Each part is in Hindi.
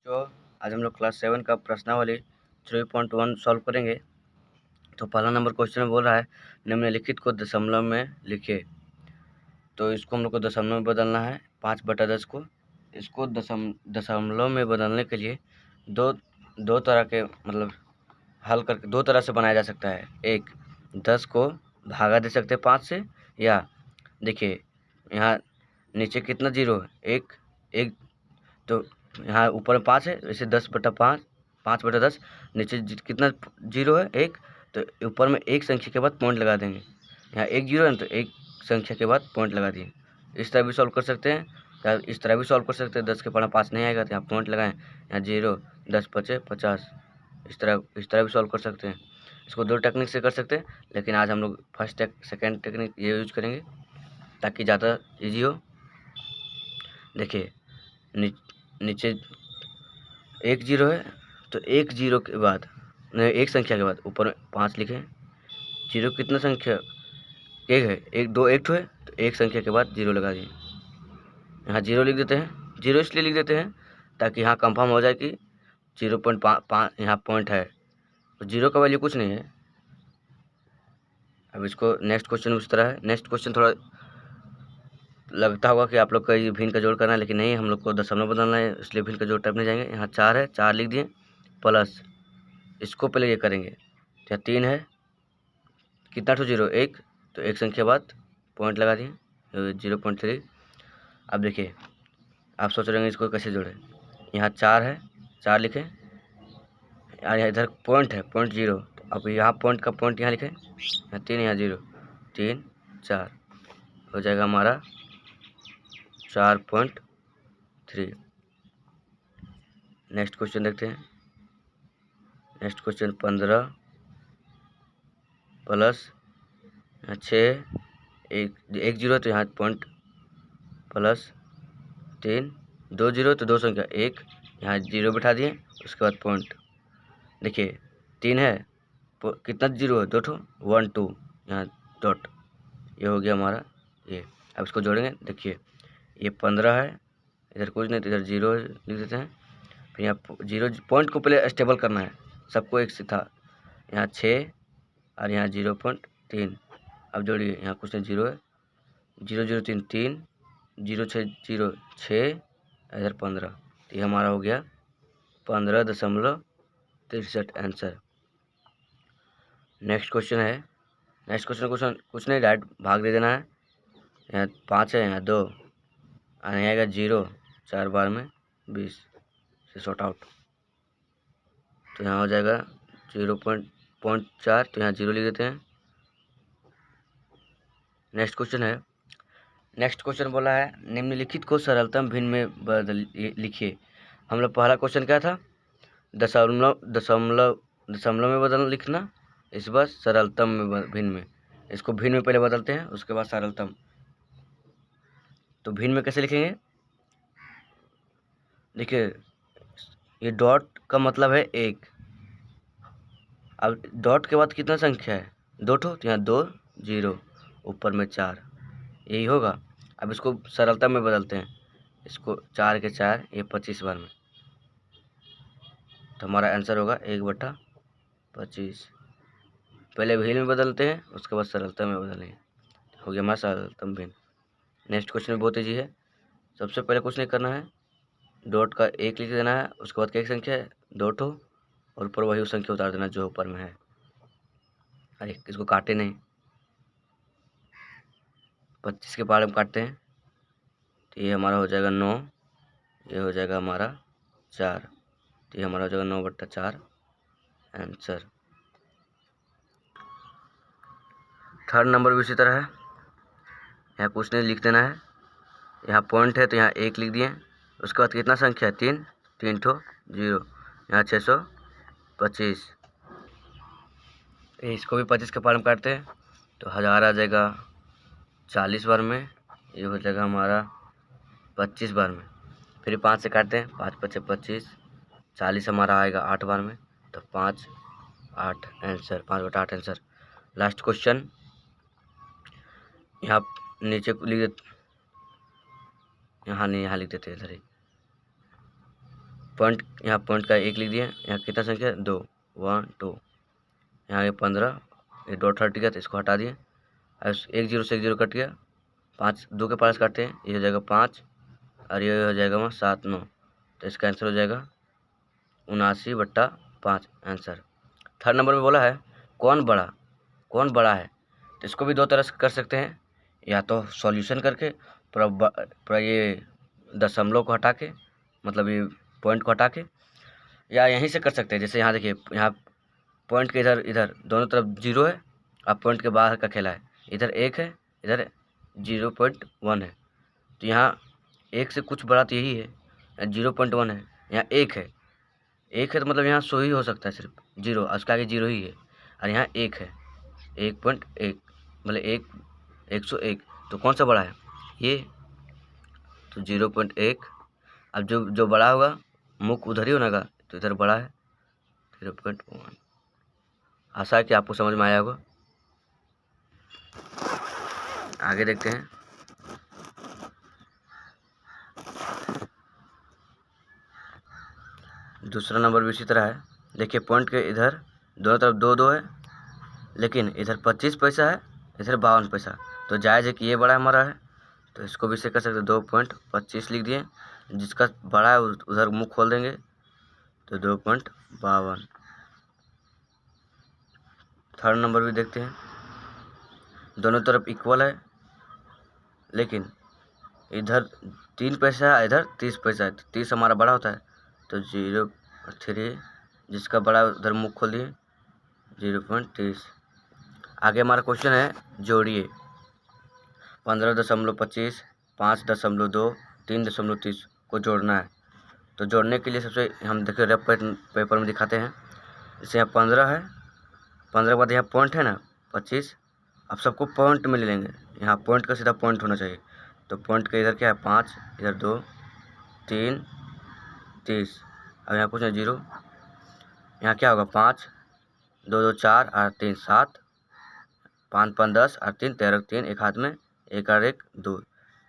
जो आज हम लोग क्लास 7 का प्रश्नावली 3.1 सॉल्व करेंगे। तो पहला नंबर क्वेश्चन में बोल रहा है निम्नलिखित को दशमलव में लिखिए। तो इसको हम लोग को दशमलव में बदलना है 5/10 को। इसको दशमलव में बदलने के लिए दो तरह के मतलब हल करके दो तरह से बनाया जा सकता है। एक 10 को भागा दे सकते हैं 5 से, या देखिए यहाँ नीचे कितना जीरो है, एक एक। तो यहाँ ऊपर में 5 है, वैसे 10/5 5/10। नीचे कितना जीरो है, एक। तो ऊपर में एक संख्या के बाद पॉइंट लगा देंगे। यहाँ एक जीरो है तो एक संख्या के बाद पॉइंट लगा दिए। इस तरह भी सॉल्व कर सकते हैं, या इस तरह भी सॉल्व कर सकते हैं। 10 के पढ़ा 5 नहीं आएगा तो यहाँ पॉइंट लगाएं, यहाँ जीरो 10×5 = 50। इस तरह भी सॉल्व कर सकते हैं। इसको दो टेक्निक से कर सकते हैं, लेकिन आज हम लोग सेकेंड टेक्निक ये यूज करेंगे ताकि ज़्यादा ईजी हो। देखिए नीचे एक जीरो है तो एक जीरो के बाद नहीं, एक संख्या के बाद ऊपर में 5 लिखें। जीरो कितना संख्या एक है, एक दो एक ठो है तो एक संख्या के बाद जीरो लगा दिए। यहाँ जीरो लिख देते हैं। जीरो इसलिए लिख देते हैं ताकि यहाँ कंफर्म हो जाए कि 0.5 यहाँ पॉइंट है, तो जीरो का वैल्यू कुछ नहीं है। अब इसको नेक्स्ट क्वेश्चन उस तरह है। नेक्स्ट क्वेश्चन थोड़ा लगता होगा कि आप लोग का ये भिन्न का जोड़ करना है, लेकिन नहीं, हम लोग को दशमलव बदलना है, इसलिए भिन्न का जोड़ टाइप नहीं जाएंगे। यहाँ 4 है, 4 लिख दिए प्लस, इसको पहले ये करेंगे। यहाँ 3 है, कितना ठो जीरो, एक। तो एक संख्या बाद पॉइंट लगा दिए 0.3। अब देखिए आप सोच रहे हैं इसको कैसे जोड़ें। यहाँ 4 है, 4 लिखें, और यहाँ इधर पॉइंट है, पॉइंट जीरो। तो अब यहाँ पॉइंट का पॉइंट यहाँ लिखें, यहाँ 3, यहाँ जीरो, 3 4 हो जाएगा हमारा 4.3। नेक्स्ट क्वेश्चन देखते हैं। नेक्स्ट क्वेश्चन 15 प्लस 6, एक जीरो तो यहाँ पॉइंट प्लस 3, 2 जीरो तो दो संख्या एक, यहाँ जीरो बिठा दिए, उसके बाद पॉइंट। देखिए 3 है, कितना जीरो है, 2 ठो, 1 2, यहाँ डॉट, ये हो गया हमारा ये। अब इसको जोड़ेंगे। देखिए ये 15 है, इधर कुछ नहीं तो इधर जीरो लिख देते हैं। फिर यहाँ जीरो पॉइंट को पहले स्टेबल करना है, सबको एक से था। यहाँ 6 और यहाँ 0.3। अब जोड़िए, यहाँ कुछ नहीं, जीरो है, 0 0 3 3, 0 6 0 6, इधर 15। तो ये हमारा हो गया 15.63 आंसर। नेक्स्ट क्वेश्चन है। नेक्स्ट क्वेश्चन कुछ नहीं, डायरेक्ट भाग दे देना है। यहाँ 5 है, यहाँ 2, और यहाँ आएगा 0, 4 बार में 20 से शॉर्ट आउट। तो यहाँ हो जाएगा 0.4, तो यहाँ 0 लिख देते हैं। नेक्स्ट क्वेश्चन है। नेक्स्ट क्वेश्चन बोला है निम्नलिखित को सरलतम भिन्न में बदल लिखिए। हम लोग पहला क्वेश्चन क्या था, दशमलव में बदल लिखना। इस बार सरलतम में भिन्न में, इसको भिन्न में पहले बदलते हैं, उसके बाद सरलतम। तो भिन्न में कैसे लिखेंगे, देखिए ये डॉट का मतलब है एक। अब डॉट के बाद कितना संख्या है, 2 ठो, तो यहाँ 2 जीरो, ऊपर में 4, यही होगा। अब इसको सरलता में बदलते हैं, इसको 4 के 4, ये 25 बार में। तो हमारा आंसर होगा 1/25। पहले भिन्न में बदलते हैं, उसके बाद सरलता में बदलेंगे। हो गया हमारा सरलतम भिन्न। नेक्स्ट क्वेश्चन में बहुत ईजी है। सबसे पहले कुछ नहीं करना है, डॉट का एक लिख देना है, उसके बाद क्या संख्या है, 2 ठो, और ऊपर वही संख्या उतार देना जो ऊपर में है। अरे इसको काटे नहीं, 25 के पार में काटते हैं, तो ये हमारा हो जाएगा 9, ये हो जाएगा हमारा 4, तो ये हमारा हो जाएगा 9/4 आंसर। थर्ड नंबर भी इसी तरह है। यहाँ कुछ नहीं, लिख देना है। यहाँ पॉइंट है तो यहाँ एक लिख दिए, उसके बाद कितना संख्या है, 3, 3 ठो जीरो, यहाँ 625। इसको भी 25 के पार में काटते हैं, तो 1000 आ जाएगा 40 बार में, ये हो जाएगा हमारा 25 बार में। फिर 5 से काटते हैं, 5 5 25, 40 हमारा आएगा 8 बार में, तो 5 8 आंसर, 5/8 आंसर। लास्ट क्वेश्चन, यहाँ नीचे लिख देते, यहाँ नहीं, यहाँ लिख देते हैं इधर ही। पॉइंट, यहाँ पॉइंट का 1 लिख दिए। यहाँ कितना संख्या 2, 1 2, यहाँ ये 15, ये डॉट हट गया तो इसको हटा दिए। और 1 0 से 1 0 कट गया, 5 2 के पास काटते हैं, ये हो जाएगा 5 और ये हो जाएगा 7 9, तो इसका आंसर हो जाएगा 79/5 आंसर। थर्ड नंबर में बोला है कौन बड़ा है, तो इसको भी दो तरह से कर सकते हैं, या तो सॉल्यूशन करके पूरा ये दशमलव को हटा के, मतलब ये पॉइंट को हटा के, या यहीं से कर सकते हैं। जैसे यहाँ देखिए, यहाँ पॉइंट के इधर दोनों तरफ 0 है, अब पॉइंट के बाहर का खेला है, इधर 1 है, इधर 0.1 है, तो यहाँ 1 से कुछ बड़ा तो यही है, 0.1 है, यहाँ 1 है, 1 है तो मतलब यहाँ 100 ही हो सकता है, सिर्फ 0, उसके आगे 0 ही है, और यहाँ 1 है, 1.1 मतलब 101, तो कौन सा बड़ा है ये, तो 0.1। अब जो बड़ा होगा मुख उधर ही होगा, तो इधर बड़ा है 0.1। आशा है कि आपको समझ में आया होगा। आगे देखते हैं। दूसरा नंबर भी इसी तरह है। देखिए पॉइंट के इधर दोनों तरफ 2 2 है, लेकिन इधर 25 पैसा है, इधर 52 पैसा, तो जायज़ है कि ये बड़ा हमारा है, तो इसको भी से कर सकते हैं, 2.25 लिख दिए, जिसका बड़ा है उधर मुँह खोल देंगे, तो 2.52। थर्ड नंबर भी देखते हैं। दोनों तरफ इक्वल है, लेकिन इधर 3 पैसा है, इधर 30 पैसा है, तो 30 हमारा बड़ा होता है, तो 0.3, जिसका बड़ा उधर मुँह खोल दिए, 0.30। आगे हमारा क्वेश्चन है जोड़िए 15.25, 5.2, 3.30 को जोड़ना है। तो जोड़ने के लिए सबसे हम देखिए रफ पेपर में दिखाते हैं। जैसे यहाँ 15 है, 15 के बाद यहाँ पॉइंट है ना 25, अब सबको पॉइंट में ले लेंगे, यहाँ पॉइंट का सीधा पॉइंट होना चाहिए, तो पॉइंट का इधर क्या है 5, इधर 2 3 30, अब यहाँ कुछ नहीं 0, यहाँ क्या होगा 5 2 2 4 8 3 7, 5 5 10 और 3 13, 3 एक हाथ में, 1 और 1 2,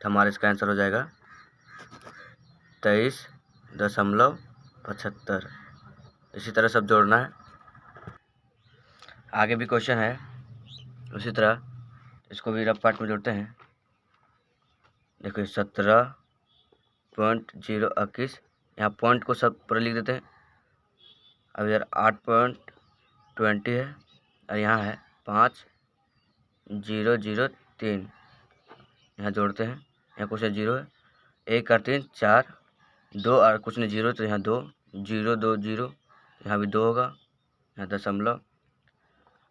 तो हमारा इसका आंसर हो जाएगा 23.75। इसी तरह सब जोड़ना है। आगे भी क्वेश्चन है उसी तरह, इसको भी रफ पार्ट में जोड़ते हैं। देखो 17.021, यहाँ पॉइंट को सब पूरा लिख देते हैं। अब इधर 8.20 है, और यहाँ है 5.003, यहाँ जोड़ते हैं। यहाँ कुछ 0 है, 1 और 3 4, 2 और कुछ नहीं 0, तो यहाँ 2 0 2 0, यहाँ भी 2 होगा, यहाँ दशमलव,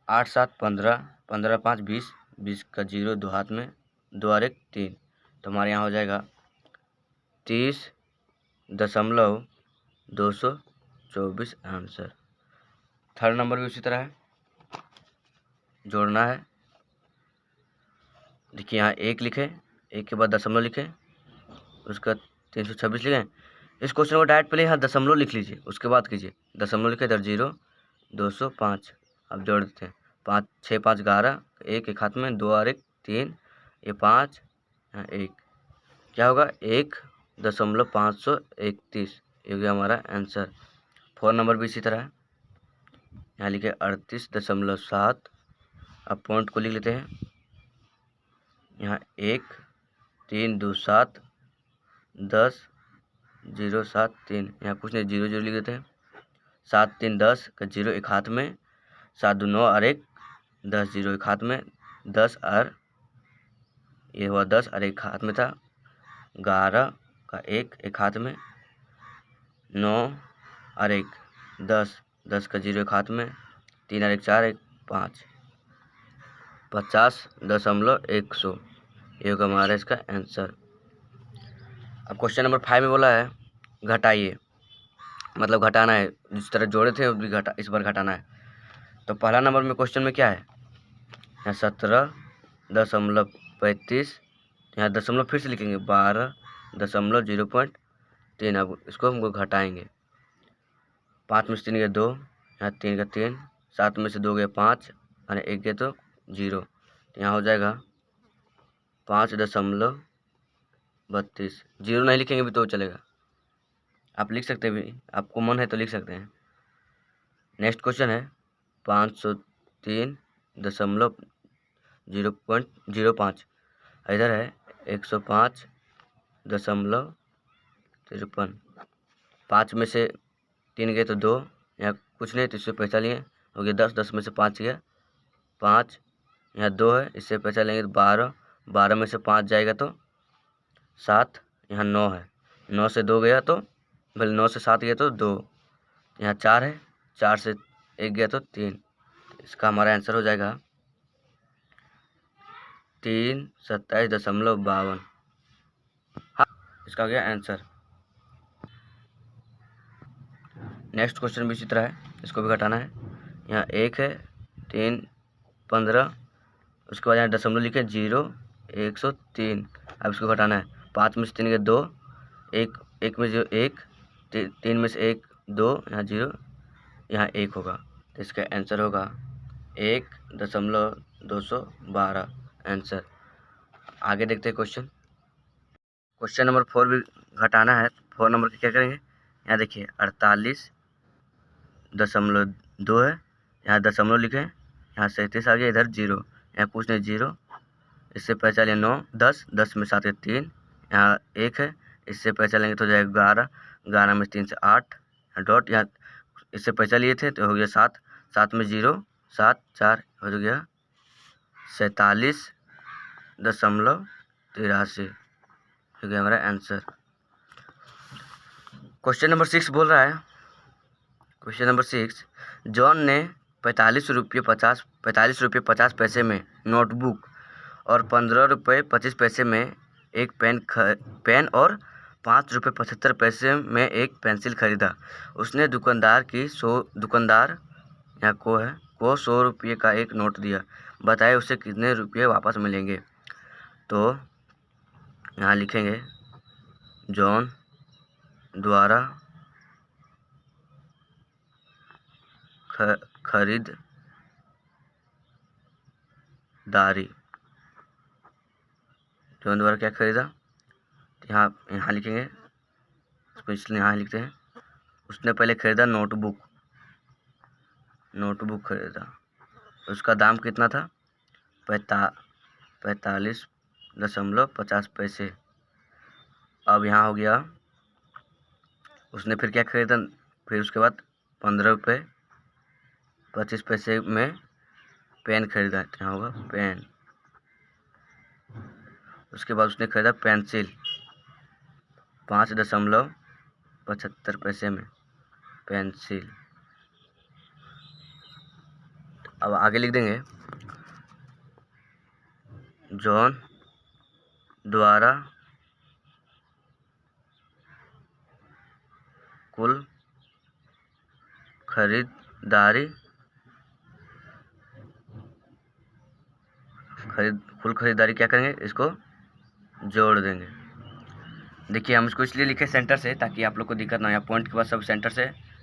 8 7 15, 15 5 20, 20 का 0 2 हाथ में, 2 और 1 3, तो हमारे यहाँ हो जाएगा 30.224 आंसर। थर्ड नंबर भी उसी तरह है, जोड़ना है। देखिए यहाँ 1 लिखे, 1 के बाद दशमलव लिखे, उसका 326 लिखें। इस क्वेश्चन को डायरेक्ट पहले यहाँ दशमलव लिख लीजिए, उसके बाद कीजिए, दशमलव लिखे, इधर 0 205। अब जोड़ देते हैं, 5 6 5 11, 1 एक हाथ में, 2 और 1 3, ये 5, यहाँ 1, क्या होगा 1.531, ये हो गया हमारा आंसर। 4 नंबर भी इसी तरह है, यहाँ लिखे 38.7। अब पॉइंट को लिख लेते हैं, यहाँ 1 3 2 7 10 0 7 3, यहाँ कुछ नहीं 0 0 लिख देते हैं। 7 3 10 का 0 एक हाथ में, 7 2 9 और 1 10, 0 एक हाथ में, 10 और ये हुआ 10 और एक हाथ में था, 11 का 1 एक हाथ में, 9 और 1 10, 10 का 0 एक हाथ में, 3 और 1 4, 1 5, 50.100, ये होगा हमारा इसका आंसर। अब क्वेश्चन नंबर 5 में बोला है घटाइए, मतलब घटाना है, जिस तरह जोड़े थे भी इस बार घटाना है। तो पहला नंबर में क्वेश्चन में क्या है, यहाँ 17.35, यहाँ दशमलव फिर से लिखेंगे 12.0.3। अब इसको हमको घटाएंगे, 5 में से 3 गया 2, यहाँ 3 का 3, 7 में से 2 गया 5 और 1 गया तो 0, तो यहाँ हो जाएगा 5.32। 0 नहीं लिखेंगे भी तो चलेगा, आप लिख सकते हैं भी, आपको मन है तो लिख सकते हैं। नेक्स्ट क्वेश्चन है 503.05। इधर है 105.53। 5 में से 3 गए तो 2, यहाँ कुछ नहीं तो इससे पैसा लिए हो गया 10। 10 में से 5 गया 5, यहाँ 2 है, इससे पैसा लेंगे तो 12। 12 में से 5 जाएगा तो 7, यहाँ 9 है। 9 से 2 गया तो 9 से 7 गया तो 2, यहाँ 4 है। 4 से 1 गया तो 3। इसका हमारा आंसर हो जाएगा 327.52। हाँ, इसका हो गया आंसर। नेक्स्ट क्वेश्चन भी इसी तरह है, इसको भी घटाना है। यहाँ 1 है, 3, 15, उसके बाद यहाँ दशमलव लिखे 0, 103। अब इसको घटाना है। 5 में से 3 गए 2, 1 में 0 1, 3 में से 1 2, यहाँ 0, यहाँ 1 होगा। तो इसका आंसर होगा 1.212 आंसर। आगे देखते हैं क्वेश्चन नंबर 4 भी घटाना है। 4 नंबर के क्या करेंगे, यहाँ देखिए 48.2 है, यहाँ दशमलव लिखे, यहाँ 37 आ गया, इधर 0, यहाँ कुछ नहीं 0, इससे पैसा लिया 9। 10 10 में 7 के 3, यहाँ 1 है, इससे पैसा लेंगे तो जाएगा 11। 11 में 3 से 8, डॉट, यहाँ इससे पैसा लिए थे तो हो गया 7। 7 में 0, 7 4 हो गया 47.83 हो गया हमारा आंसर। क्वेश्चन नंबर 6 बोल रहा है, क्वेश्चन नंबर 6, जॉन ने 45 रुपये 50 पैसे में नोटबुक और 15 रुपये 25 पैसे में एक पेन और 5 रुपये 75 पैसे में एक पेंसिल खरीदा। उसने दुकानदार यहाँ को 100 रुपये का एक नोट दिया। बताए उसे कितने रुपये वापस मिलेंगे। तो यहाँ लिखेंगे जॉन द्वारा खरीदारी। जॉन द्वारा क्या खरीदा, यहाँ लिखेंगे, इसको इसलिए यहाँ लिखते हैं। उसने पहले खरीदा नोटबुक खरीदा, उसका दाम कितना था 45.50 पैसे। अब यहाँ हो गया, उसने फिर क्या खरीदा, फिर उसके बाद 15 रुपये 25 पैसे में पेन खरीदा, यहाँ होगा पेन। उसके बाद उसने खरीदा पेंसिल 5.75 पैसे में पेंसिल। अब आगे लिख देंगे जॉन द्वारा कुल खरीदारी क्या करेंगे, इसको जोड़ देंगे। देखिए हम इसको इसलिए लिखे सेंटर से ताकि आप लोग को दिक्कत ना हो। यहाँ पॉइंट के बाद सब सेंटर से,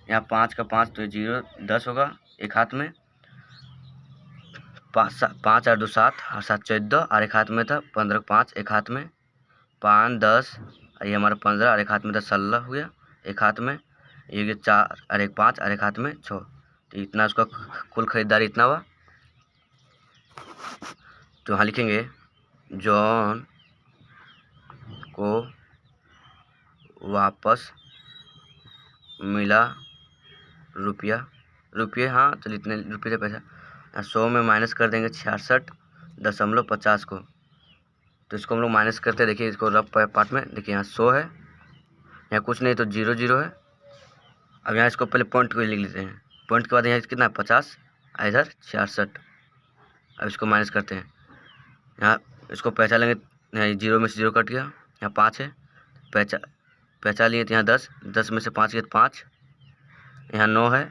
यहाँ 5 का 5 तो 0 10 होगा एक हाथ में, 5 और 2 7 और 7 14 और एक हाथ में था 15 5 एक हाथ में, 5 10 ये हमारा 15 और एक हाथ में था 16 हो गया एक हाथ में, ये 4 और एक 5 और एक हाथ में 6। तो इतना उसका कुल खरीदारी इतना हुआ। तो यहाँ लिखेंगे जॉन को वापस मिला रुपये, हाँ चलिए इतने रुपये से पैसा 100 में माइनस कर देंगे 66.50 को। तो इसको हम लोग माइनस करते हैं। देखिए इसको रफ पार्ट में देखिए, यहाँ 100 है, यहाँ कुछ नहीं तो 0 0 है। अब यहाँ इसको पहले पॉइंट को लिख लेते हैं। पॉइंट के बाद यहाँ कितना 50 इधर 66। अब इसको माइनस करते हैं। यहाँ इसको पैसा लेंगे, यहाँ 0 में से 0 कट गया, यहाँ 5 है, पैसा लिए तो यहाँ 10 में से 5 गया 5, यहाँ 9 है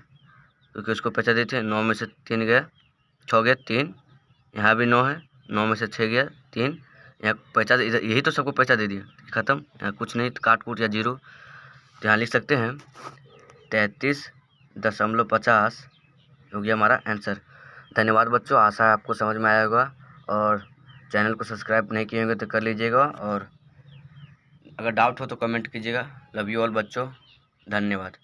क्योंकि उसको पैसा देते हैं। 9 में से 3 गया 6 गया 3, यहाँ भी 9 है, 9 में से 6 गया 3, यहाँ पैसा इधर, यही तो सबको पैसा दे दिया, ख़त्म। यहाँ कुछ नहीं तो काट कूट या 0। तो यहाँ लिख सकते हैं 33.50 हो गया हमारा आंसर। धन्यवाद बच्चों, आशा है आपको समझ में आया होगा, और चैनल को सब्सक्राइब नहीं किए होंगे तो कर लीजिएगा, और अगर डाउट हो तो कमेंट कीजिएगा। लव यू ऑल बच्चों। धन्यवाद।